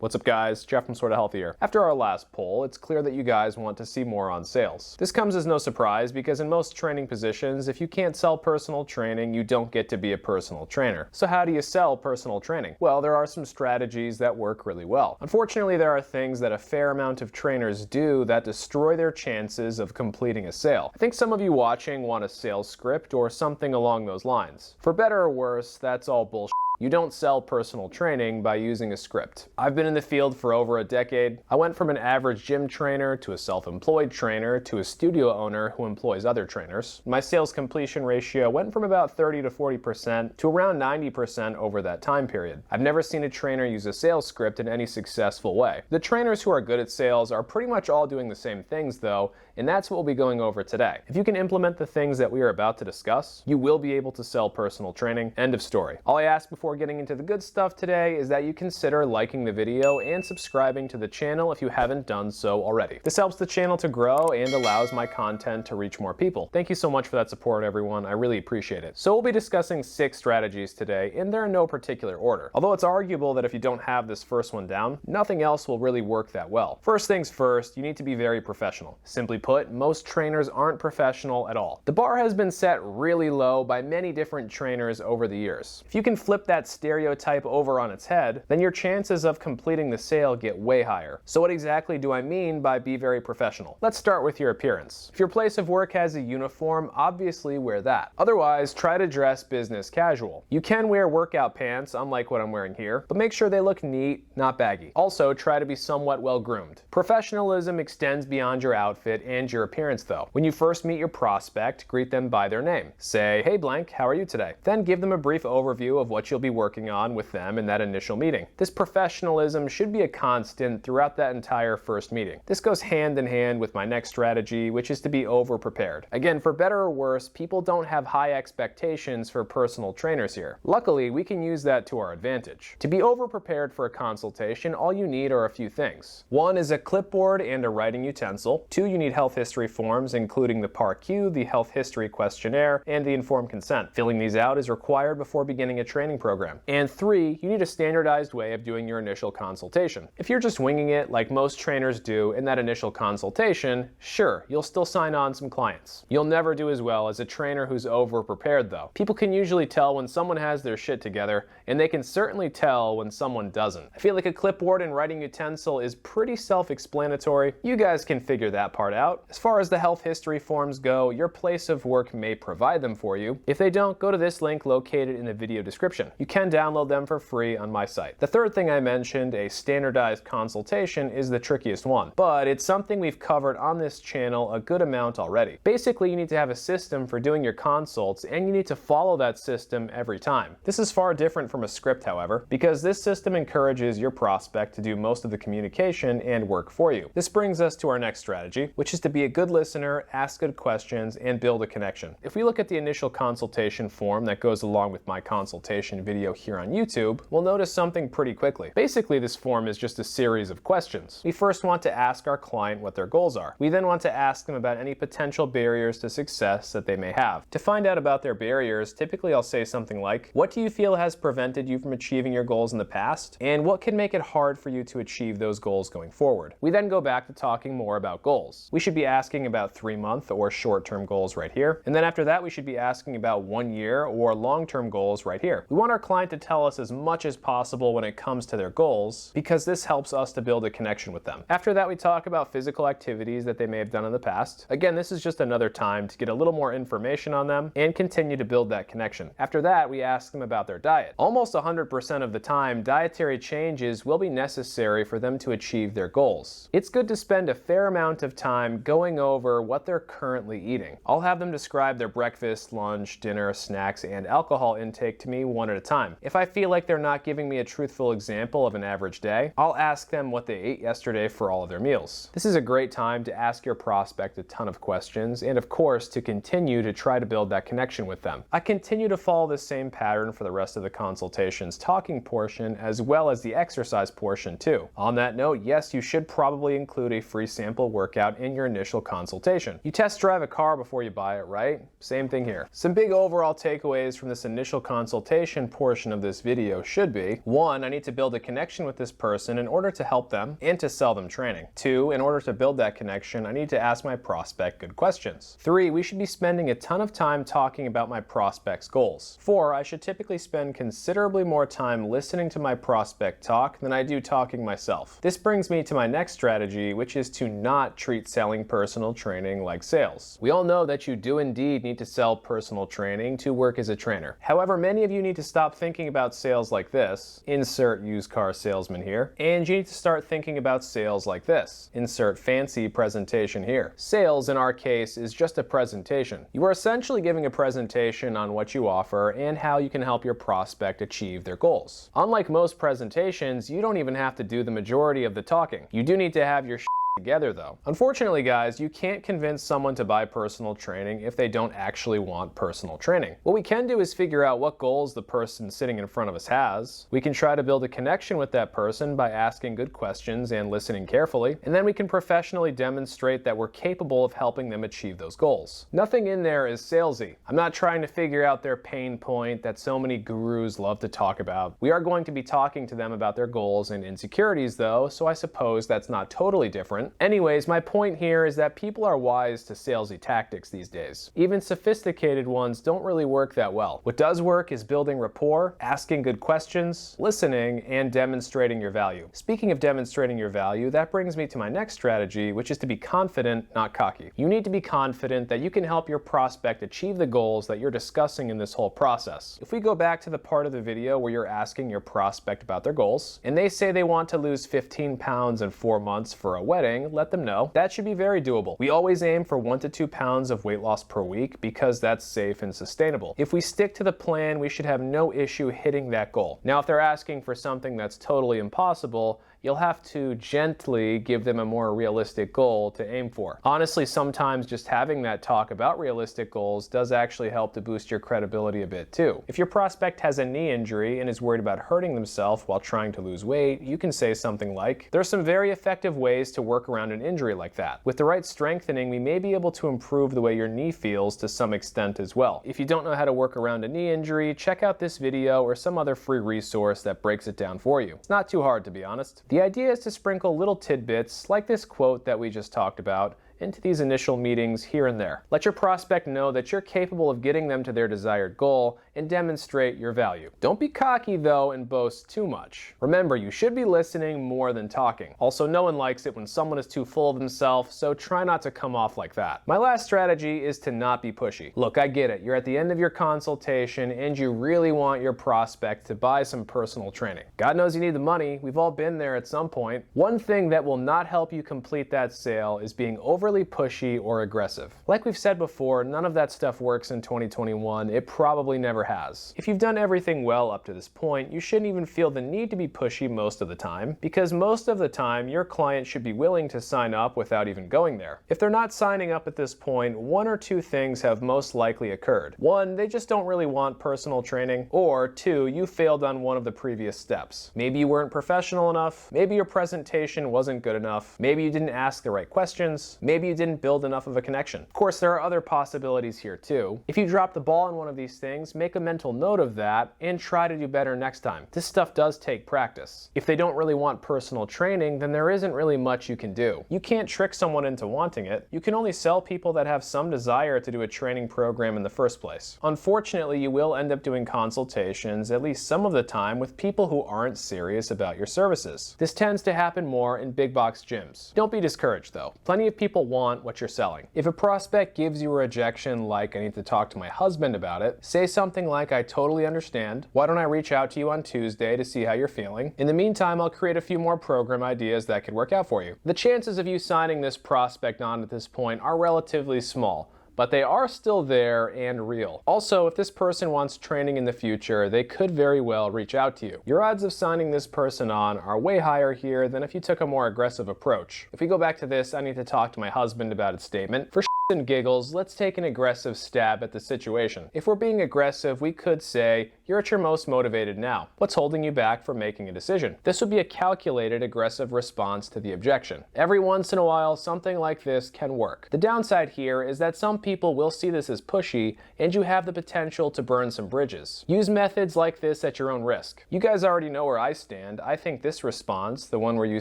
What's up guys, Jeff from Sorta Healthy here. After our last poll, it's clear that you guys want to see more on sales. This comes as no surprise because in most training positions, if you can't sell personal training, you don't get to be a personal trainer. So how do you sell personal training? Well, there are some strategies that work really well. Unfortunately, there are things that a fair amount of trainers do that destroy their chances of completing a sale. I think some of you watching want a sales script or something along those lines. For better or worse, that's all bullshit. You don't sell personal training by using a script. I've been in the field for over a decade. I went from an average gym trainer to a self-employed trainer to a studio owner who employs other trainers. My sales completion ratio went from about 30 to 40% to around 90% over that time period. I've never seen a trainer use a sales script in any successful way. The trainers who are good at sales are pretty much all doing the same things though, and that's what we'll be going over today. If you can implement the things that we are about to discuss, you will be able to sell personal training. End of story. All I ask before getting into the good stuff today is that you consider liking the video and subscribing to the channel if you haven't done so already. This helps the channel to grow and allows my content to reach more people. Thank you so much for that support, everyone. I really appreciate it. So we'll be discussing 6 strategies today, and they're in no particular order. Although it's arguable that if you don't have this first one down, nothing else will really work that well. First things first, you need to be very professional. Simply put, most trainers aren't professional at all. The bar has been set really low by many different trainers over the years. If you can flip that stereotype over on its head, then your chances of completing the sale get way higher. So what exactly do I mean by be very professional? Let's start with your appearance. If your place of work has a uniform, obviously wear that. Otherwise, try to dress business casual. You can wear workout pants, unlike what I'm wearing here, but make sure they look neat, not baggy. Also, try to be somewhat well groomed. Professionalism extends beyond your outfit and your appearance though. When you first meet your prospect, greet them by their name. Say, "Hey blank, how are you today?" Then give them a brief overview of what you'll be working on with them in that initial meeting. This professionalism should be a constant throughout that entire first meeting. This goes hand in hand with my next strategy, which is to be over-prepared. Again, for better or worse, people don't have high expectations for personal trainers here. Luckily, we can use that to our advantage. To be over-prepared for a consultation, all you need are a few things. 1 is a clipboard and a writing utensil. 2, you need health history forms, including the PAR-Q, the health history questionnaire, and the informed consent. Filling these out is required before beginning a training program. And 3, you need a standardized way of doing your initial consultation. If you're just winging it like most trainers do in that initial consultation, sure, you'll still sign on some clients. You'll never do as well as a trainer who's over-prepared though. People can usually tell when someone has their shit together, and they can certainly tell when someone doesn't. I feel like a clipboard and writing utensil is pretty self-explanatory. You guys can figure that part out. As far as the health history forms go, your place of work may provide them for you. If they don't, go to this link located in the video description. You can download them for free on my site. The third thing I mentioned, a standardized consultation, is the trickiest one, but it's something we've covered on this channel a good amount already. Basically, you need to have a system for doing your consults, and you need to follow that system every time. This is far different from a script, however, because this system encourages your prospect to do most of the communication and work for you. This brings us to our next strategy, which is to be a good listener, ask good questions, and build a connection. If we look at the initial consultation form that goes along with my consultation video here on YouTube, we'll notice something pretty quickly. Basically, this form is just a series of questions. We first want to ask our client what their goals are. We then want to ask them about any potential barriers to success that they may have. To find out about their barriers, typically I'll say something like, what do you feel has prevented you from achieving your goals in the past? And what can make it hard for you to achieve those goals going forward? We then go back to talking more about goals. We should be asking about 3-month or short-term goals right here. And then after that, we should be asking about 1-year or long-term goals right here. We want our client to tell us as much as possible when it comes to their goals, because this helps us to build a connection with them. After that, we talk about physical activities that they may have done in the past. Again, this is just another time to get a little more information on them and continue to build that connection. After that, we ask them about their diet. Almost 100% of the time, dietary changes will be necessary for them to achieve their goals. It's good to spend a fair amount of time going over what they're currently eating. I'll have them describe their breakfast, lunch, dinner, snacks, and alcohol intake to me one at a time. If I feel like they're not giving me a truthful example of an average day, I'll ask them what they ate yesterday for all of their meals. This is a great time to ask your prospect a ton of questions and, of course, to continue to try to build that connection with them. I continue to follow this same pattern for the rest of the consultation's talking portion as well as the exercise portion too. On that note, yes, you should probably include a free sample workout in your initial consultation. You test drive a car before you buy it, right? Same thing here. Some big overall takeaways from this initial consultation portion of this video should be: 1, I need to build a connection with this person in order to help them and to sell them training. 2, in order to build that connection, I need to ask my prospect good questions. 3, we should be spending a ton of time talking about my prospect's goals. 4, I should typically spend considerably more time listening to my prospect talk than I do talking myself. This brings me to my next strategy, which is to not treat selling personal training like sales. We all know that you do indeed need to sell personal training to work as a trainer. However, many of you need to stop thinking about sales like this, insert used car salesman here, and you need to start thinking about sales like this, insert fancy presentation here. Sales, in our case, is just a presentation. You are essentially giving a presentation on what you offer and how you can help your prospect achieve their goals. Unlike most presentations, you don't even have to do the majority of the talking. You do need to have your together though. Unfortunately, guys, you can't convince someone to buy personal training if they don't actually want personal training. What we can do is figure out what goals the person sitting in front of us has. We can try to build a connection with that person by asking good questions and listening carefully, and then we can professionally demonstrate that we're capable of helping them achieve those goals. Nothing in there is salesy. I'm not trying to figure out their pain point that so many gurus love to talk about. We are going to be talking to them about their goals and insecurities though, so I suppose that's not totally different. Anyways, my point here is that people are wise to salesy tactics these days. Even sophisticated ones don't really work that well. What does work is building rapport, asking good questions, listening, and demonstrating your value. Speaking of demonstrating your value, that brings me to my next strategy, which is to be confident, not cocky. You need to be confident that you can help your prospect achieve the goals that you're discussing in this whole process. If we go back to the part of the video where you're asking your prospect about their goals, and they say they want to lose 15 pounds in 4 months for a wedding, let them know that should be very doable. We always aim for 1 to 2 pounds of weight loss per week because that's safe and sustainable. If we stick to the plan, we should have no issue hitting that goal. Now, if they're asking for something that's totally impossible, you'll have to gently give them a more realistic goal to aim for. Honestly, sometimes just having that talk about realistic goals does actually help to boost your credibility a bit too. If your prospect has a knee injury and is worried about hurting themselves while trying to lose weight, you can say something like, "There are some very effective ways to work around an injury like that. With the right strengthening, we may be able to improve the way your knee feels to some extent as well. If you don't know how to work around a knee injury, check out this video or some other free resource that breaks it down for you." It's not too hard, to be honest. The idea is to sprinkle little tidbits, like this quote that we just talked about, into these initial meetings here and there. Let your prospect know that you're capable of getting them to their desired goal and demonstrate your value. Don't be cocky though and boast too much. Remember, you should be listening more than talking. Also, no one likes it when someone is too full of themselves, so try not to come off like that. My last strategy is to not be pushy. Look, I get it. You're at the end of your consultation and you really want your prospect to buy some personal training. God knows you need the money. We've all been there at some point. One thing that will not help you complete that sale is being overly pushy or aggressive. Like we've said before, none of that stuff works in 2021. It probably never has. If you've done everything well up to this point, you shouldn't even feel the need to be pushy most of the time, because most of the time your client should be willing to sign up without even going there. If they're not signing up at this point, 1 or 2 things have most likely occurred. 1, they just don't really want personal training, or 2, you failed on one of the previous steps. Maybe you weren't professional enough, maybe your presentation wasn't good enough, maybe you didn't ask the right questions, maybe you didn't build enough of a connection. Of course, there are other possibilities here too. If you drop the ball on one of these things, make a mental note of that and try to do better next time. This stuff does take practice. If they don't really want personal training, then there isn't really much you can do. You can't trick someone into wanting it. You can only sell people that have some desire to do a training program in the first place. Unfortunately, you will end up doing consultations at least some of the time with people who aren't serious about your services. This tends to happen more in big box gyms. Don't be discouraged though. Plenty of people want what you're selling. If a prospect gives you a rejection like, "I need to talk to my husband about it," say something like, "I totally understand. Why don't I reach out to you on Tuesday to see how you're feeling? In the meantime, I'll create a few more program ideas that could work out for you." The chances of you signing this prospect on at this point are relatively small, but they are still there and real. Also, if this person wants training in the future, they could very well reach out to you. Your odds of signing this person on are way higher here than if you took a more aggressive approach. If we go back to this, "I need to talk to my husband about it" statement, for and giggles, let's take an aggressive stab at the situation. If we're being aggressive, we could say, you're at your most motivated now. What's holding you back from making a decision? This would be a calculated, aggressive response to the objection. Every once in a while, something like this can work. The downside here is that some people will see this as pushy, and you have the potential to burn some bridges. Use methods like this at your own risk. You guys already know where I stand. I think this response, the one where you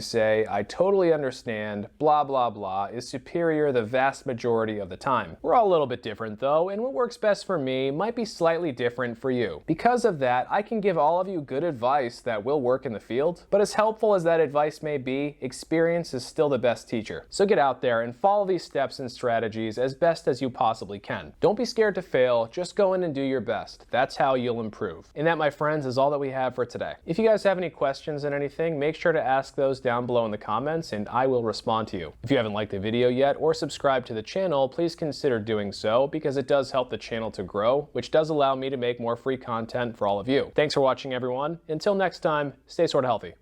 say, "I totally understand, blah blah blah," is superior the vast majority of the time. We're all a little bit different though, and what works best for me might be slightly different for you. Because of that, I can give all of you good advice that will work in the field, but as helpful as that advice may be, experience is still the best teacher. So get out there and follow these steps and strategies as best as you possibly can. Don't be scared to fail, just go in and do your best. That's how you'll improve. And that, my friends, is all that we have for today. If you guys have any questions and anything, make sure to ask those down below in the comments and I will respond to you. If you haven't liked the video yet or subscribed to the channel, please consider doing so because it does help the channel to grow, which does allow me to make more free content for all of you. Thanks for watching, everyone. Until next time, stay sort of healthy.